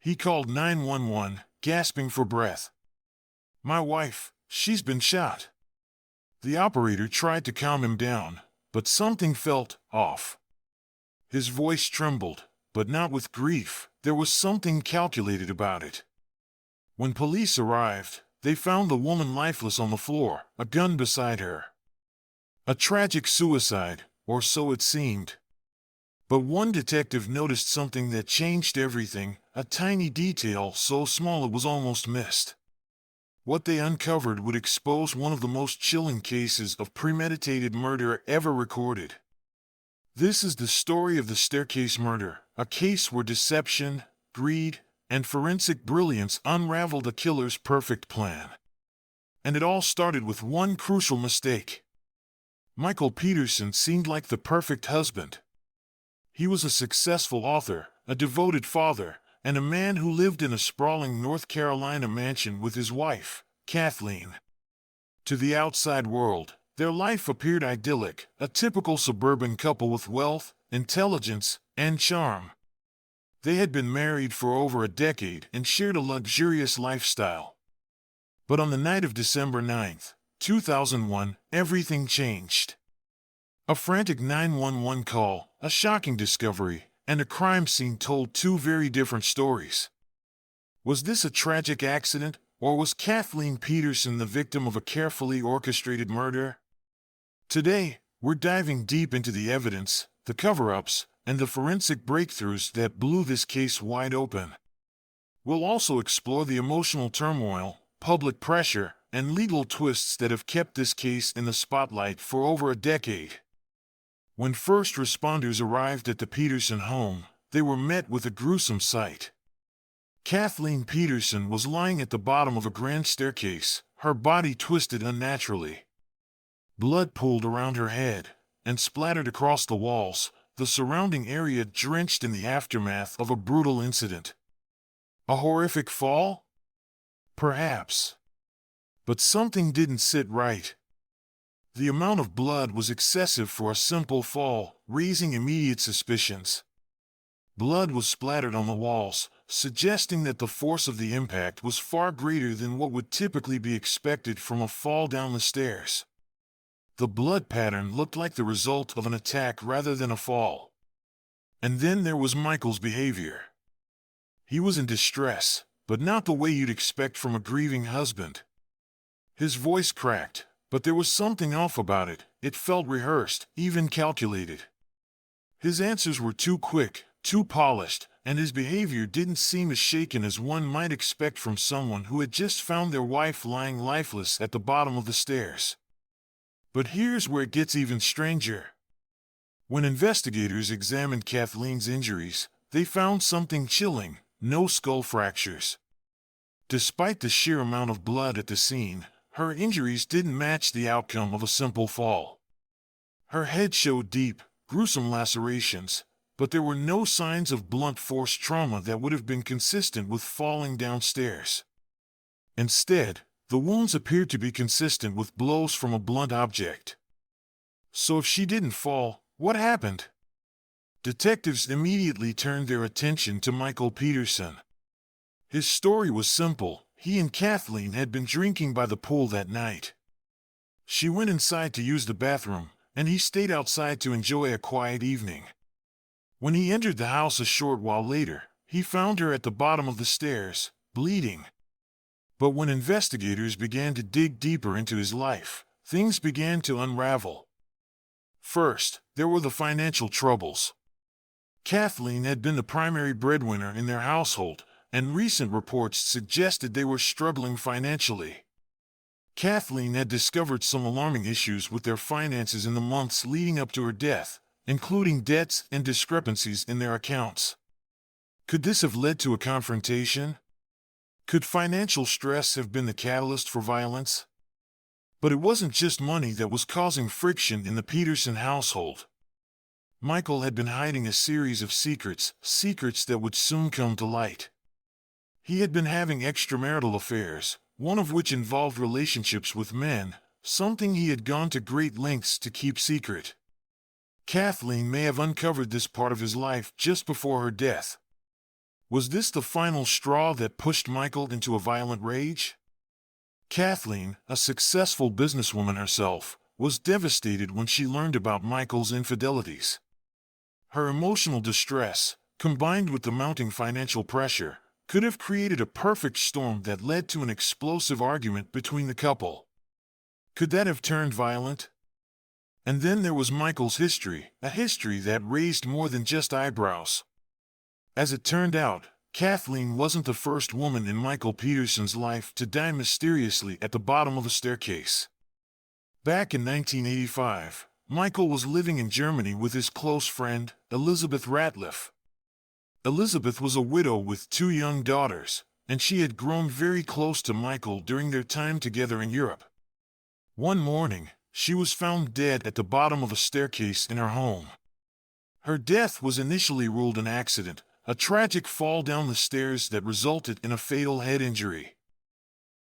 He called 911, gasping for breath. "My wife, she's been shot." The operator tried to calm him down, but something felt off. His voice trembled, but not with grief. There was something calculated about it. When police arrived, they found the woman lifeless on the floor, a gun beside her. A tragic suicide, or so it seemed. But one detective noticed something that changed everything, a tiny detail so small it was almost missed. What they uncovered would expose one of the most chilling cases of premeditated murder ever recorded. This is the story of the staircase murder, a case where deception, greed, and forensic brilliance unraveled a killer's perfect plan. And it all started with one crucial mistake. Michael Peterson seemed like the perfect husband. He was a successful author, a devoted father, and a man who lived in a sprawling North Carolina mansion with his wife, Kathleen. To the outside world, their life appeared idyllic, a typical suburban couple with wealth, intelligence, and charm. They had been married for over a decade and shared a luxurious lifestyle. But on the night of December 9th, 2001, everything changed. A frantic 911 call, a shocking discovery, and a crime scene told two very different stories. Was this a tragic accident, or was Kathleen Peterson the victim of a carefully orchestrated murder? Today, we're diving deep into the evidence, the cover-ups, and the forensic breakthroughs that blew this case wide open. We'll also explore the emotional turmoil, public pressure, and legal twists that have kept this case in the spotlight for over a decade. When first responders arrived at the Peterson home, they were met with a gruesome sight. Kathleen Peterson was lying at the bottom of a grand staircase, her body twisted unnaturally. Blood pooled around her head and splattered across the walls, the surrounding area drenched in the aftermath of a brutal incident. A horrific fall? Perhaps. But something didn't sit right. The amount of blood was excessive for a simple fall, raising immediate suspicions. Blood was splattered on the walls, suggesting that the force of the impact was far greater than what would typically be expected from a fall down the stairs. The blood pattern looked like the result of an attack rather than a fall. And then there was Michael's behavior. He was in distress, but not the way you'd expect from a grieving husband. His voice cracked, but there was something off about it. It felt rehearsed, even calculated. His answers were too quick, too polished, and his behavior didn't seem as shaken as one might expect from someone who had just found their wife lying lifeless at the bottom of the stairs. But here's where it gets even stranger. When investigators examined Kathleen's injuries, they found something chilling: no skull fractures. Despite the sheer amount of blood at the scene, her injuries didn't match the outcome of a simple fall. Her head showed deep, gruesome lacerations, but there were no signs of blunt force trauma that would have been consistent with falling downstairs. Instead, the wounds appeared to be consistent with blows from a blunt object. So if she didn't fall, what happened? Detectives immediately turned their attention to Michael Peterson. His story was simple. He and Kathleen had been drinking by the pool that night. She went inside to use the bathroom, and he stayed outside to enjoy a quiet evening. When he entered the house a short while later, he found her at the bottom of the stairs, bleeding. But when investigators began to dig deeper into his life, things began to unravel. First, there were the financial troubles. Kathleen had been the primary breadwinner in their household, and recent reports suggested they were struggling financially. Kathleen had discovered some alarming issues with their finances in the months leading up to her death, including debts and discrepancies in their accounts. Could this have led to a confrontation? Could financial stress have been the catalyst for violence? But it wasn't just money that was causing friction in the Peterson household. Michael had been hiding a series of secrets that would soon come to light. He had been having extramarital affairs, one of which involved relationships with men, something he had gone to great lengths to keep secret. Kathleen may have uncovered this part of his life just before her death. Was this the final straw that pushed Michael into a violent rage? Kathleen, a successful businesswoman herself, was devastated when she learned about Michael's infidelities. Her emotional distress, combined with the mounting financial pressure, could have created a perfect storm that led to an explosive argument between the couple. Could that have turned violent? And then there was Michael's history, a history that raised more than just eyebrows. As it turned out, Kathleen wasn't the first woman in Michael Peterson's life to die mysteriously at the bottom of a staircase. Back in 1985, Michael was living in Germany with his close friend, Elizabeth Ratliff. Elizabeth was a widow with 2 young daughters, and she had grown very close to Michael during their time together in Europe. One morning, she was found dead at the bottom of a staircase in her home. Her death was initially ruled an accident, a tragic fall down the stairs that resulted in a fatal head injury.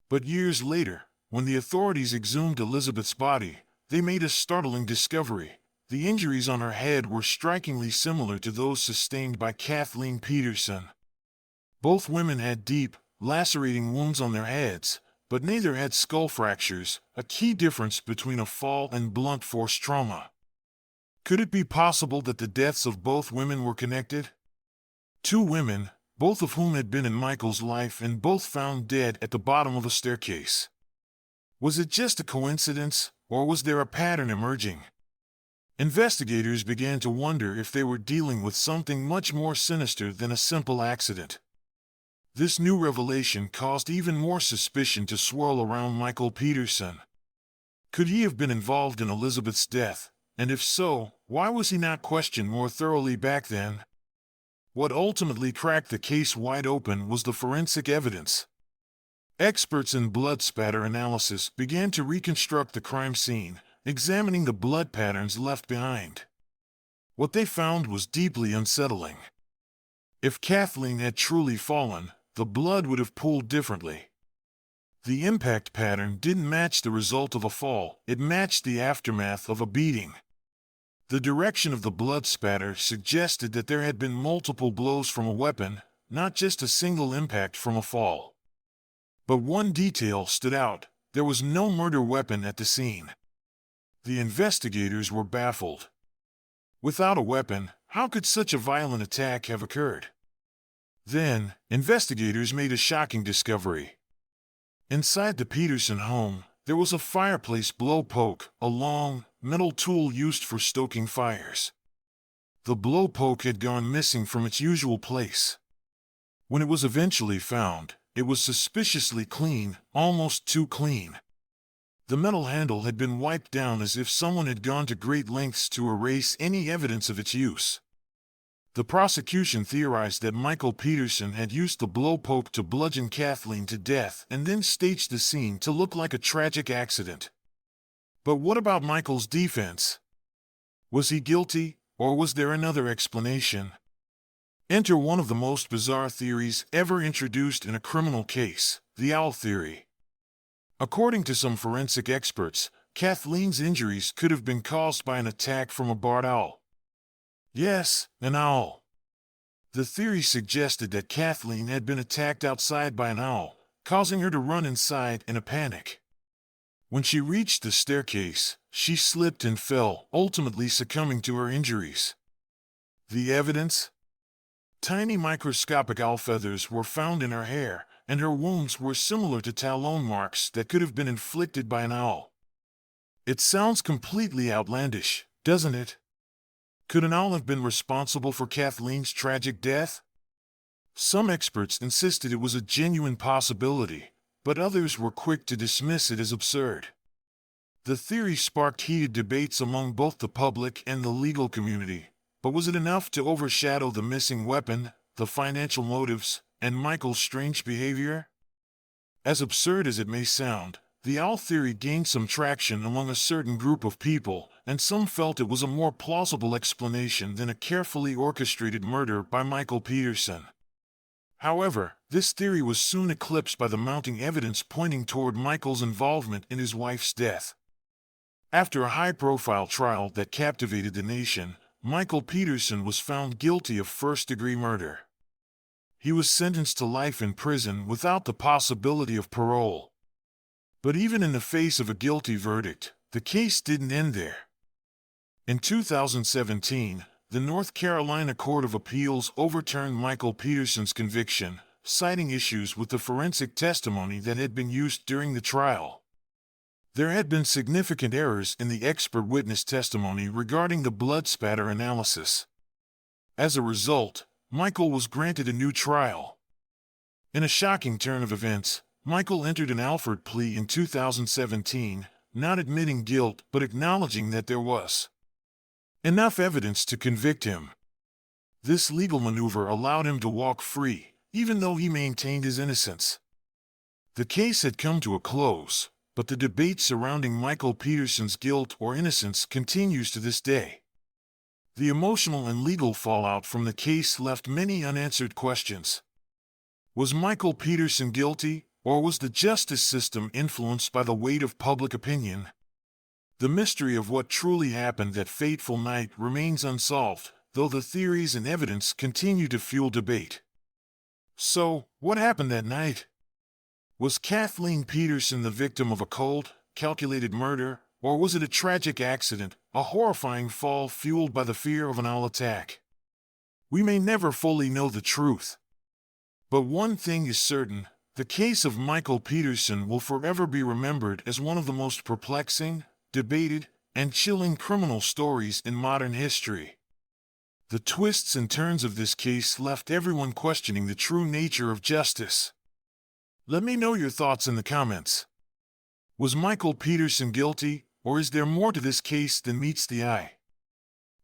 But years later, when the authorities exhumed Elizabeth's body, they made a startling discovery. The injuries on her head were strikingly similar to those sustained by Kathleen Peterson. Both women had deep, lacerating wounds on their heads, but neither had skull fractures, a key difference between a fall and blunt force trauma. Could it be possible that the deaths of both women were connected? 2 women, both of whom had been in Michael's life and both found dead at the bottom of a staircase. Was it just a coincidence, or was there a pattern emerging? Investigators began to wonder if they were dealing with something much more sinister than a simple accident. This new revelation caused even more suspicion to swirl around Michael Peterson. Could he have been involved in Elizabeth's death, and if so, why was he not questioned more thoroughly back then? What ultimately cracked the case wide open was the forensic evidence. Experts in blood spatter analysis began to reconstruct the crime scene, examining the blood patterns left behind. What they found was deeply unsettling. If Kathleen had truly fallen, the blood would have pooled differently. The impact pattern didn't match the result of a fall, it matched the aftermath of a beating. The direction of the blood spatter suggested that there had been multiple blows from a weapon, not just a single impact from a fall. But one detail stood out: there was no murder weapon at the scene. The investigators were baffled. Without a weapon, how could such a violent attack have occurred? Then, investigators made a shocking discovery. Inside the Peterson home, there was a fireplace blowpoke, a long, metal tool used for stoking fires. The blowpoke had gone missing from its usual place. When it was eventually found, it was suspiciously clean, almost too clean. The metal handle had been wiped down as if someone had gone to great lengths to erase any evidence of its use. The prosecution theorized that Michael Peterson had used the blowpoke to bludgeon Kathleen to death and then staged the scene to look like a tragic accident. But what about Michael's defense? Was he guilty, or was there another explanation? Enter one of the most bizarre theories ever introduced in a criminal case, the owl theory. According to some forensic experts, Kathleen's injuries could have been caused by an attack from a barred owl. Yes, an owl. The theory suggested that Kathleen had been attacked outside by an owl, causing her to run inside in a panic. When she reached the staircase, she slipped and fell, ultimately succumbing to her injuries. The evidence? Tiny microscopic owl feathers were found in her hair, and her wounds were similar to talon marks that could have been inflicted by an owl. It sounds completely outlandish, doesn't it? Could an owl have been responsible for Kathleen's tragic death? Some experts insisted it was a genuine possibility, but others were quick to dismiss it as absurd. The theory sparked heated debates among both the public and the legal community, but was it enough to overshadow the missing weapon, the financial motives, and Michael's strange behavior? As absurd as it may sound, the owl theory gained some traction among a certain group of people, and some felt it was a more plausible explanation than a carefully orchestrated murder by Michael Peterson. However, this theory was soon eclipsed by the mounting evidence pointing toward Michael's involvement in his wife's death. After a high-profile trial that captivated the nation, Michael Peterson was found guilty of first-degree murder. he was sentenced to life in prison without the possibility of parole. But even in the face of a guilty verdict, the case didn't end there. In 2017, the North Carolina Court of Appeals overturned Michael Peterson's conviction, citing issues with the forensic testimony that had been used during the trial. There had been significant errors in the expert witness testimony regarding the blood spatter analysis. As a result, Michael was granted a new trial. In a shocking turn of events, Michael entered an Alford plea in 2017, not admitting guilt but acknowledging that there was enough evidence to convict him. This legal maneuver allowed him to walk free, even though he maintained his innocence. The case had come to a close, but the debate surrounding Michael Peterson's guilt or innocence continues to this day. The emotional and legal fallout from the case left many unanswered questions. Was Michael Peterson guilty, or was the justice system influenced by the weight of public opinion? The mystery of what truly happened that fateful night remains unsolved, though the theories and evidence continue to fuel debate. So, what happened that night? Was Kathleen Peterson the victim of a cold, calculated murder, or was it a tragic accident, a horrifying fall fueled by the fear of an all attack? We may never fully know the truth. But one thing is certain, the case of Michael Peterson will forever be remembered as one of the most perplexing, debated, and chilling criminal stories in modern history. The twists and turns of this case left everyone questioning the true nature of justice. Let me know your thoughts in the comments. Was Michael Peterson guilty, or is there more to this case than meets the eye?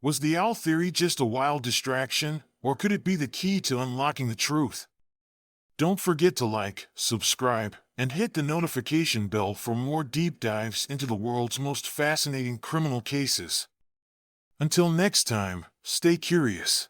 Was the owl theory just a wild distraction, or could it be the key to unlocking the truth? Don't forget to like, subscribe, and hit the notification bell for more deep dives into the world's most fascinating criminal cases. Until next time, stay curious.